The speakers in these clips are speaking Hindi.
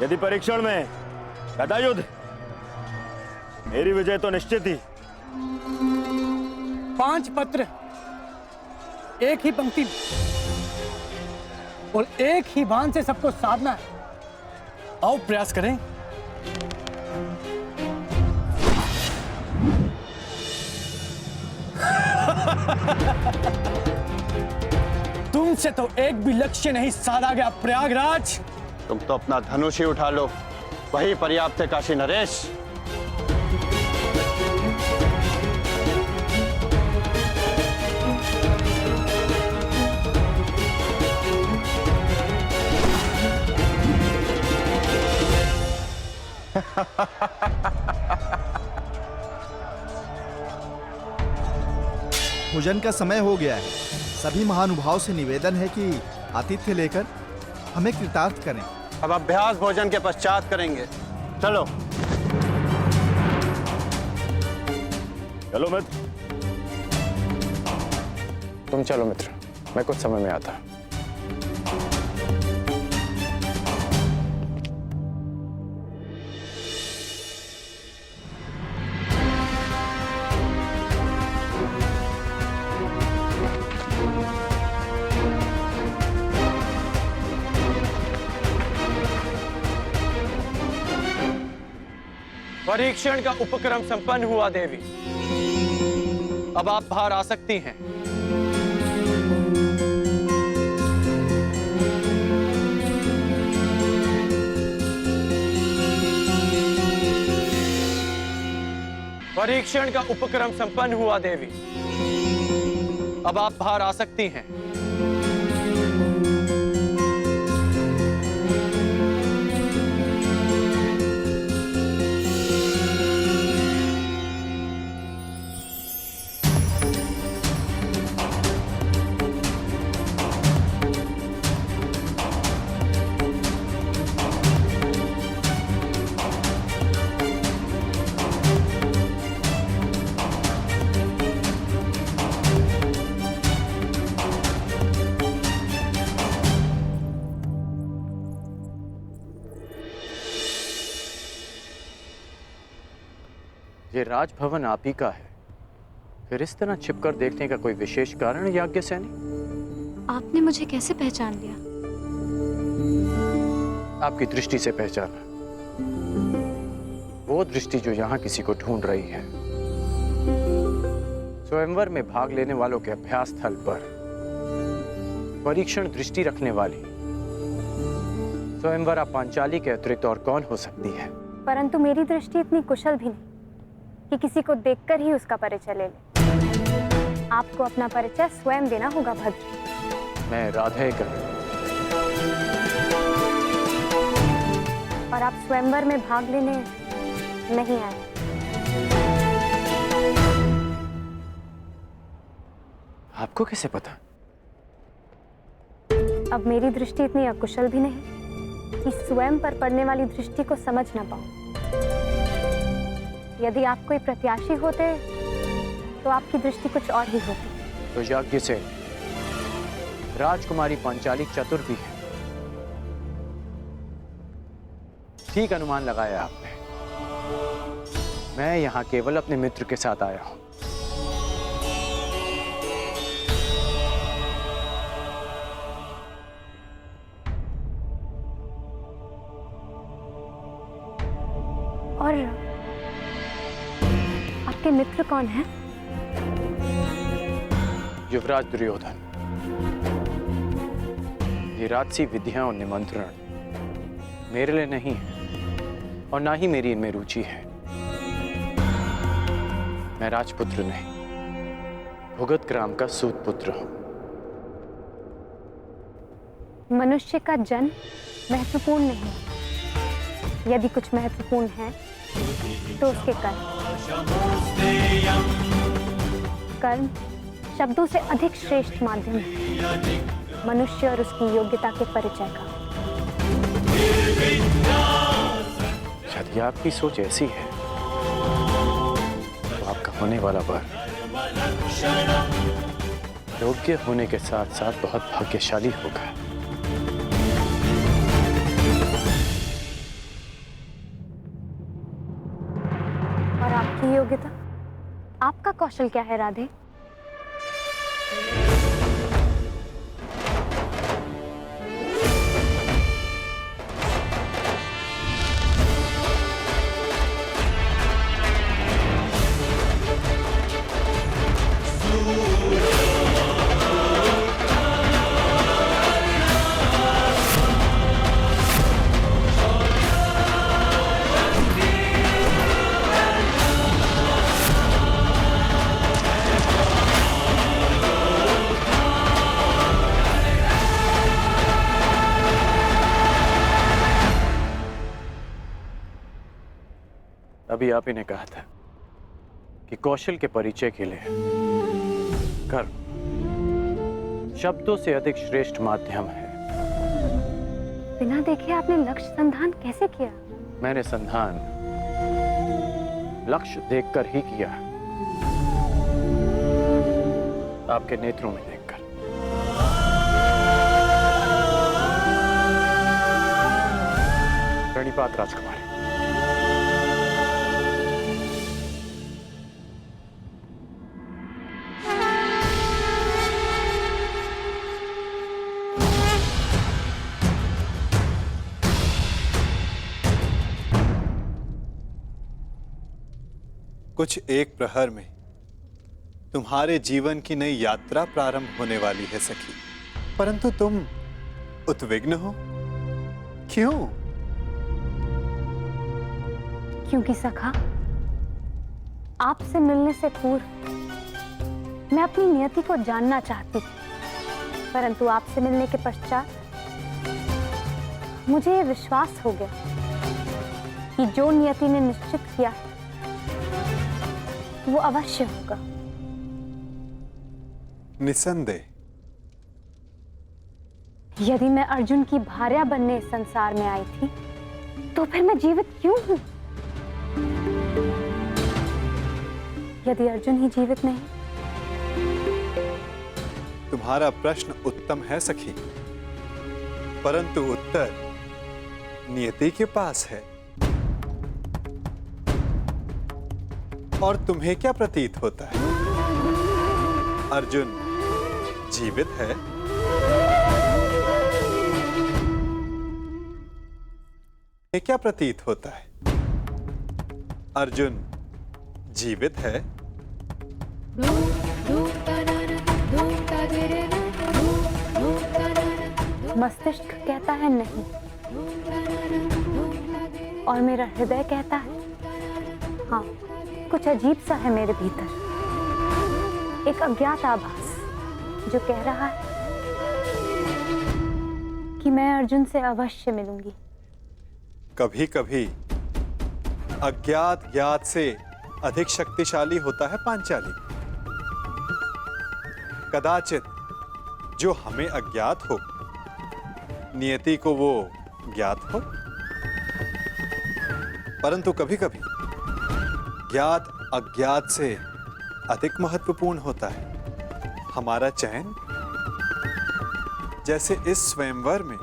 यदि परीक्षण में गदा युद्ध, मेरी विजय तो निश्चित ही। 5 पत्र एक ही पंक्ति में और एक ही बाण से सबको साधना है। आओ प्रयास करें। तुमसे तो एक भी लक्ष्य नहीं साधा गया प्रयागराज। तुम तो अपना धनुष ही उठा लो, वही पर्याप्त है काशी नरेश। भोजन का समय हो गया है। सभी महानुभाव से निवेदन है कि आतिथ्य लेकर हमें कृतार्थ करें। अब अभ्यास भोजन के पश्चात करेंगे। चलो चलो मित्र। तुम चलो मित्र, मैं कुछ समय में आता। परीक्षण का उपक्रम संपन्न हुआ देवी। अब आप बाहर आ सकती हैं। परीक्षण का उपक्रम संपन्न हुआ देवी। अब आप बाहर आ सकती हैं। ये राजभवन आप ही का है, फिर इस तरह छिपकर देखने का कोई विशेष कारण याज्ञसेनी? आपने मुझे कैसे पहचान लिया? आपकी दृष्टि से पहचाना, वो दृष्टि जो यहाँ किसी को ढूंढ रही है। स्वयंवर में भाग लेने वालों के अभ्यास स्थल पर परीक्षण दृष्टि रखने वाली स्वयंवरा पांचाली के अतिरिक्त और कौन हो सकती है? परंतु मेरी दृष्टि इतनी कुशल भी नहीं कि किसी को देखकर ही उसका परिचय ले ले। आपको अपना परिचय स्वयं देना होगा भद्र। मैं राधेकर। और आप स्वयंवर में भाग लेने नहीं आए। आपको कैसे पता? अब मेरी दृष्टि इतनी अकुशल भी नहीं कि स्वयं पर पड़ने वाली दृष्टि को समझ ना पाऊं। यदि आप कोई प्रत्याशी होते तो आपकी दृष्टि कुछ और ही होती। तो यज्ञ से राजकुमारी पांचाली चतुर भी है। ठीक अनुमान लगाया आपने। मैं यहां केवल अपने मित्र के साथ आया हूं। और आपके मित्र कौन हैं? युवराज दुर्योधन। ये राजसी विधियां और निमंत्रण मेरे लिए नहीं है और ना ही मेरी इनमें रुचि है। मैं राजपुत्र नहीं, भुगत ग्राम का सूत पुत्र हूं। मनुष्य का जन्म महत्वपूर्ण नहीं, यदि कुछ महत्वपूर्ण है तो उसके कर्म। कर्म शब्दों से अधिक श्रेष्ठ माध्यम है मनुष्य और उसकी योग्यता के परिचय का। यदि आपकी सोच ऐसी है तो आपका होने वाला वर योग्य होने के साथ साथ बहुत भाग्यशाली होगा। योग्यता। आपका कौशल क्या है राधे? अभी आप ही ने कहा था कि कौशल के परिचय के लिए कर्म शब्दों से अधिक श्रेष्ठ माध्यम है। बिना देखे आपने लक्ष्य संधान कैसे किया? मैंने संधान लक्ष्य देखकर ही किया, आपके नेत्रों में देखकर। प्रणिपात राजकुमारी। कुछ एक प्रहर में तुम्हारे जीवन की नई यात्रा प्रारंभ होने वाली है सखी, परंतु तुम उद्विग्न हो, क्यों? क्योंकि सखा, आपसे मिलने से पूर्व मैं अपनी नियति को जानना चाहती थी, परंतु आपसे मिलने के पश्चात मुझे यह विश्वास हो गया कि जो नियति ने निश्चित किया है वो अवश्य होगा। निसंदेह। यदि मैं अर्जुन की भार्या बनने इस संसार में आई थी, तो फिर मैं जीवित क्यों हूं? यदि अर्जुन ही जीवित नहीं। तुम्हारा प्रश्न उत्तम है सखी, परंतु उत्तर नियति के पास है। और तुम्हें क्या प्रतीत होता है? अर्जुन जीवित है? ये क्या प्रतीत होता है? अर्जुन जीवित है? मस्तिष्क कहता है नहीं, और मेरा हृदय कहता है हाँ। कुछ अजीब सा है मेरे भीतर, एक अज्ञात आभास जो कह रहा है कि मैं अर्जुन से अवश्य मिलूंगी। कभी कभी अज्ञात ज्ञात से अधिक शक्तिशाली होता है पांचाली। कदाचित जो हमें अज्ञात हो, नियति को वो ज्ञात हो, परंतु कभी कभी ज्ञात अज्ञात से अधिक महत्वपूर्ण होता है हमारा चयन। जैसे इस स्वयंवर में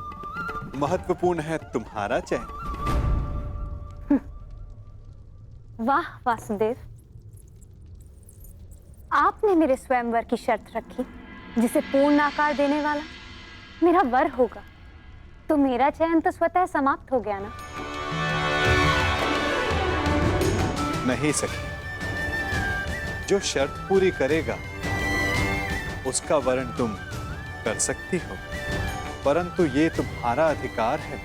महत्वपूर्ण है तुम्हारा चयन। वाह वासुदेव, आपने मेरे स्वयंवर की शर्त रखी जिसे पूर्ण आकार देने वाला मेरा वर होगा, तो मेरा चयन तो स्वतः समाप्त हो गया ना। नहीं सके, जो शर्त पूरी करेगा उसका वर्ण तुम कर सकती हो, परंतु ये तुम्हारा अधिकार है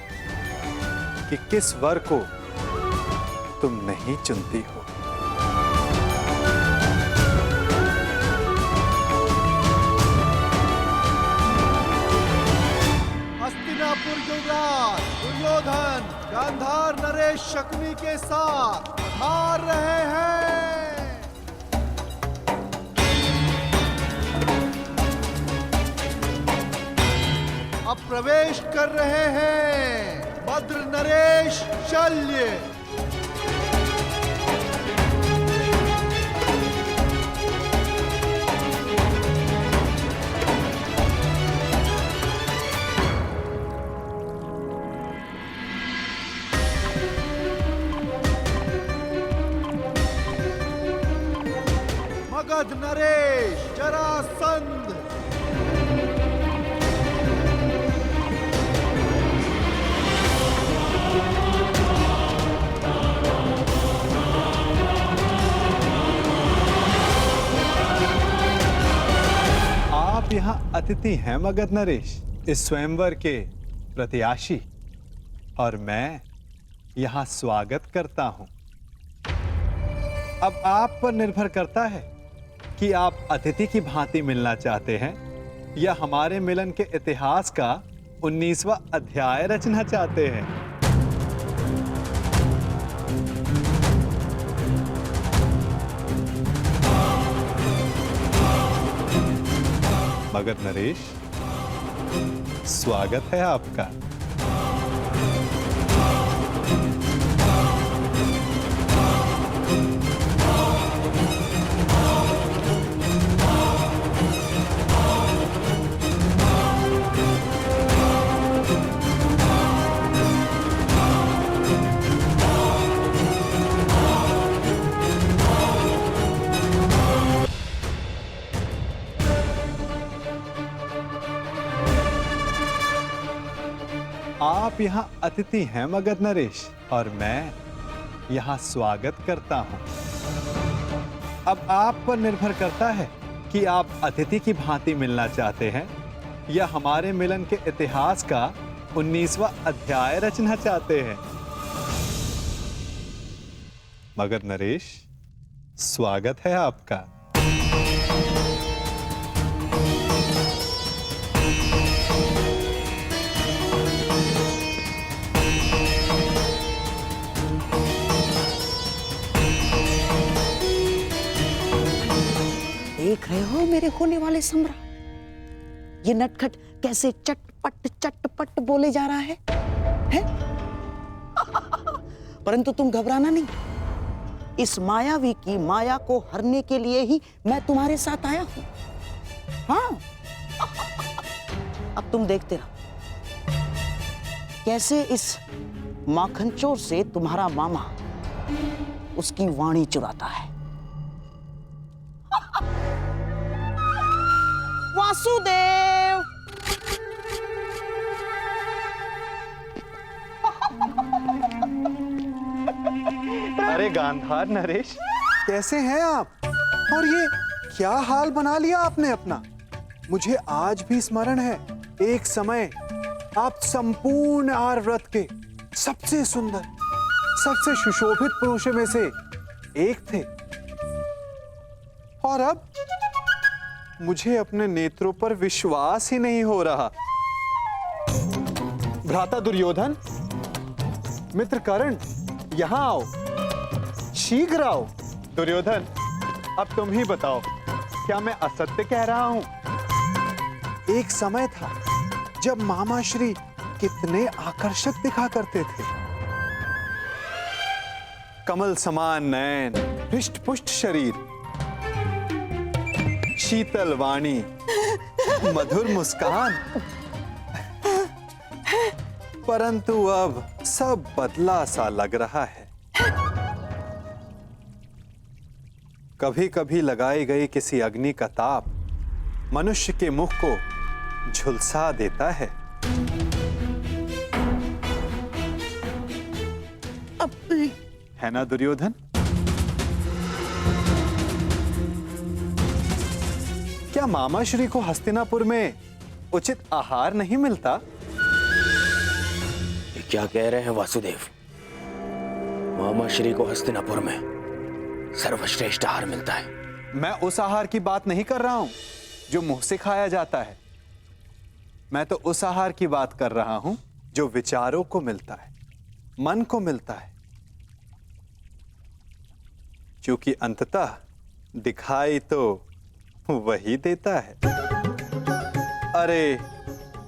कि किस वर को तुम नहीं चुनती हो। हस्तिनापुर युवराज दुर्योधन गांधार नरेश शकुनी के साथ हार रहे हैं। अब प्रवेश कर रहे हैं भद्र नरेश शल्य। मगध नरेश जरासंध। आप यहाँ अतिथि हैं मगध नरेश, इस स्वयंवर के प्रत्याशी, और मैं यहाँ स्वागत करता हूँ। अब आप पर निर्भर करता है कि आप अतिथि की भांति मिलना चाहते हैं या हमारे मिलन के इतिहास का 19वां अध्याय रचना चाहते हैं। मगध नरेश, स्वागत है आपका। आप यहाँ अतिथि हैं मगध नरेश, और मैं यहाँ स्वागत करता हूँ। अब आप पर निर्भर करता है कि आप अतिथि की भांति मिलना चाहते हैं या हमारे मिलन के इतिहास का 19वां अध्याय रचना चाहते हैं। मगध नरेश, स्वागत है आपका। देख रहे हो मेरे होने वाले सम्राट, ये नटखट कैसे चटपट चटपट बोले जा रहा है? परंतु तुम घबराना नहीं, इस मायावी की माया को हरने के लिए ही मैं तुम्हारे साथ आया हूं। हाँ, अब तुम देखते रहो कैसे इस माखनचोर से तुम्हारा मामा उसकी वाणी चुराता है। वासुदेव, अरे गांधार नरेश, कैसे हैं आप? और ये क्या हाल बना लिया आपने अपना? मुझे आज भी स्मरण है, एक समय आप संपूर्ण आर्यव्रत के सबसे सुंदर, सबसे सुशोभित पुरुषों में से एक थे। और अब मुझे अपने नेत्रों पर विश्वास ही नहीं हो रहा। भ्राता दुर्योधन, मित्र कर्ण, यहां आओ, शीघ्र आओ। दुर्योधन, अब तुम ही बताओ, क्या मैं असत्य कह रहा हूं? एक समय था जब मामा श्री कितने आकर्षक दिखा करते थे। कमल समान नयन, हृष्ट पुष्ट शरीर, शीतल वाणी, मधुर मुस्कान। परंतु अब सब बदला सा लग रहा है। कभी कभी लगाई गई किसी अग्नि का ताप मनुष्य के मुख को झुलसा देता है। है ना दुर्योधन? क्या मामा श्री को हस्तिनापुर में उचित आहार नहीं मिलता? ये क्या कह रहे हैं वासुदेव? मामा श्री को हस्तिनापुर में सर्वश्रेष्ठ आहार मिलता है। मैं उस आहार की बात नहीं कर रहा हूं जो मुंह से खाया जाता है। मैं तो उस आहार की बात कर रहा हूं जो विचारों को मिलता है, मन को मिलता है, क्योंकि अंततः दिखाई तो वही देता है। अरे,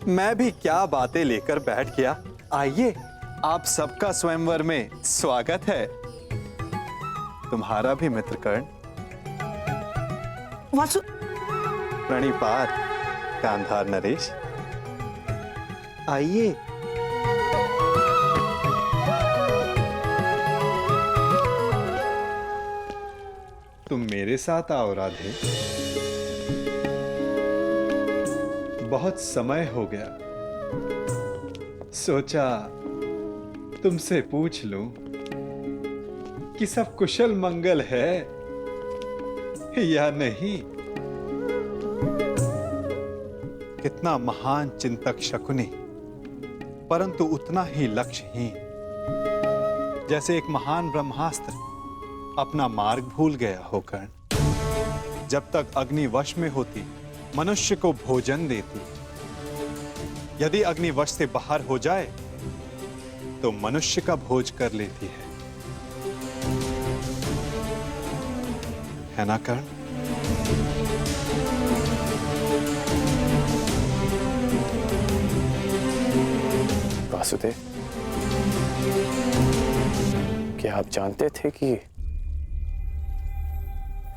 मैं भी क्या बातें लेकर बैठ गया। आइए, आप सबका स्वयंवर में स्वागत है। तुम्हारा भी मित्र कर्ण। वासु, प्रणिपात गांधार नरेश, आइए। तुम मेरे साथ आओ राधे। बहुत समय हो गया, सोचा तुमसे पूछ लूं कि सब कुशल मंगल है या नहीं। कितना महान चिंतक शकुनी, परंतु उतना ही लक्ष्यहीन, जैसे एक महान ब्रह्मास्त्र अपना मार्ग भूल गया हो कर्ण। जब तक अग्नि वश में होती मनुष्य को भोजन देती, यदि अग्नि वश से बाहर हो जाए तो मनुष्य का भोज कर लेती है ना कर्ण? वासुदेव, क्या आप जानते थे कि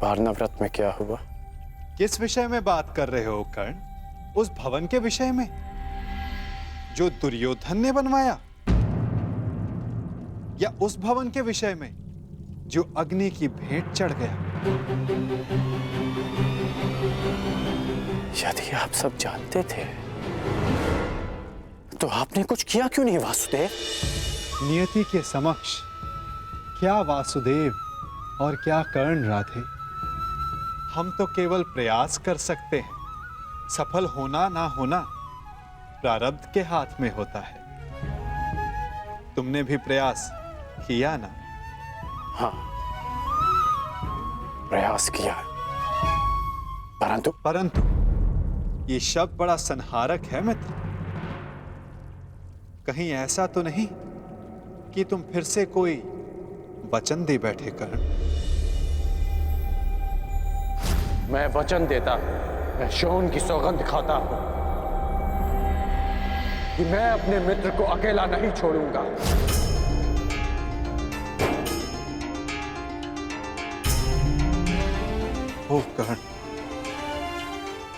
वारणा व्रत में क्या हुआ? किस विषय में बात कर रहे हो कर्ण? उस भवन के विषय में जो दुर्योधन ने बनवाया, या उस भवन के विषय में जो अग्नि की भेंट चढ़ गया? यदि आप सब जानते थे तो आपने कुछ किया क्यों नहीं वासुदेव? नियति के समक्ष क्या वासुदेव और क्या कर्ण राधे, हम तो केवल प्रयास कर सकते हैं। सफल होना ना होना प्रारब्ध के हाथ में होता है। तुमने भी प्रयास किया ना? हाँ, प्रयास किया, परंतु ये शब्द बड़ा संहारक है मित्र। कहीं ऐसा तो नहीं कि तुम फिर से कोई वचन दे बैठे कर्ण? मैं वचन देता हूं, मैं शोन की सौगंध खाता हूं कि मैं अपने मित्र को अकेला नहीं छोड़ूंगा। ओ कर्ण,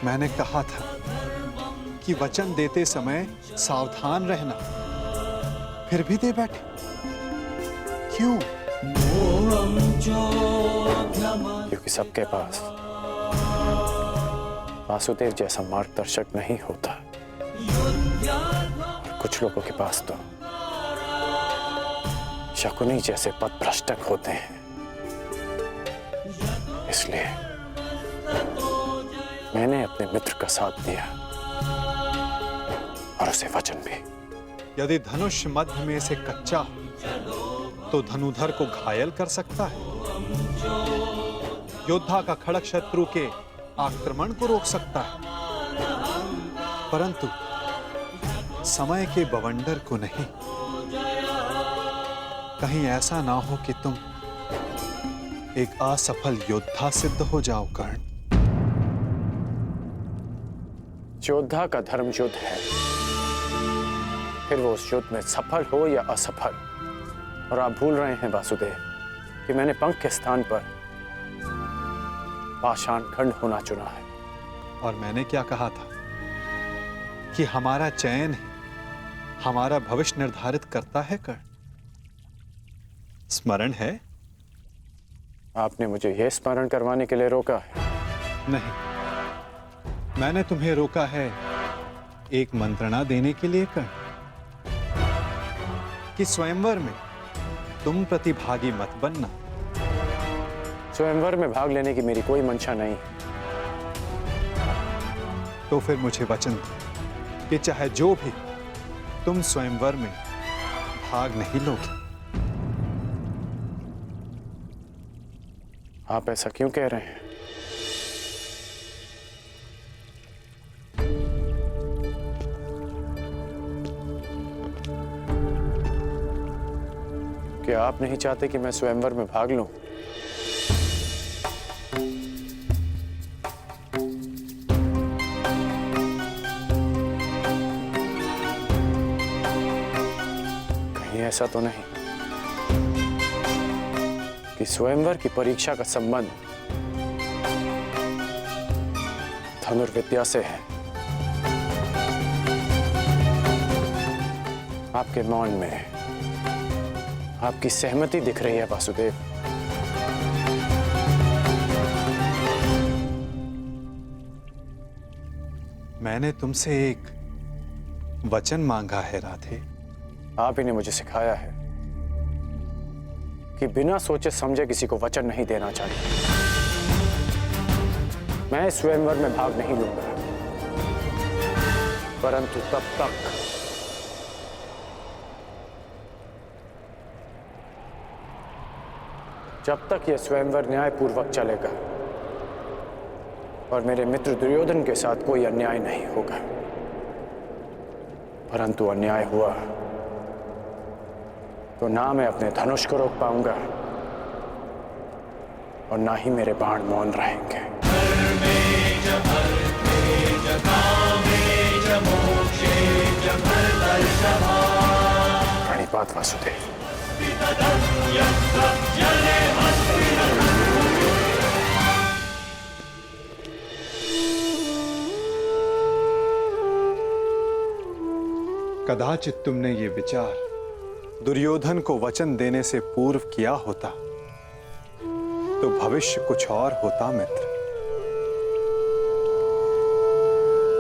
मैंने कहा था कि वचन देते समय सावधान रहना, फिर भी दे बैठे क्यों? क्योंकि सबके पास वासुदेव जैसा मार्गदर्शक नहीं होता। कुछ लोगों के पास तो शकुनी जैसे पथभ्रष्टक होते हैं। इसलिए मैंने अपने मित्र का साथ दिया और उसे वचन भी। यदि धनुष मध्य में से कच्चा तो धनुधर को घायल कर सकता है। योद्धा का खड़ग शत्रु के आक्रमण को रोक सकता है, परंतु समय के बवंडर को नहीं। कहीं ऐसा ना हो कि तुम एक असफल योद्धा सिद्ध हो जाओ कर्ण। योद्धा का धर्म युद्ध है, फिर वो उस युद्ध में सफल हो या असफल। और आप भूल रहे हैं वासुदेव कि मैंने पंख के स्थान पर पाषाण खंड होना चुना है। और मैंने क्या कहा था कि हमारा चयन ही हमारा भविष्य निर्धारित करता है कर्ण। स्मरण है? आपने मुझे यह स्मरण करवाने के लिए रोका है? नहीं, मैंने तुम्हें रोका है एक मंत्रणा देने के लिए कर्ण, कि स्वयंवर में तुम प्रतिभागी मत बनना। स्वयंवर में भाग लेने की मेरी कोई मंशा नहीं। तो फिर मुझे वचन दो कि चाहे जो भी, तुम स्वयंवर में भाग नहीं लोगे। आप ऐसा क्यों कह रहे हैं? क्या आप नहीं चाहते कि मैं स्वयंवर में भाग लूं? कहीं ऐसा तो नहीं कि स्वयंवर की परीक्षा का संबंध धनुर्विद्या से है? आपके मौन में आपकी सहमति दिख रही है वासुदेव। मैंने तुमसे एक वचन मांगा है राधे। आप ही ने मुझे सिखाया है कि बिना सोचे समझे किसी को वचन नहीं देना चाहिए। मैं स्वयंवर में भाग नहीं लूंगा, परंतु जब तक यह स्वयंवर न्यायपूर्वक चलेगा और मेरे मित्र दुर्योधन के साथ कोई अन्याय नहीं होगा। परंतु अन्याय हुआ तो ना मैं अपने धनुष को रोक पाऊंगा और ना ही मेरे बाण मौन रहेंगे। प्रणिपात वासुदेव। कदाचित तुमने ये विचार दुर्योधन को वचन देने से पूर्व किया होता तो भविष्य कुछ और होता मित्र।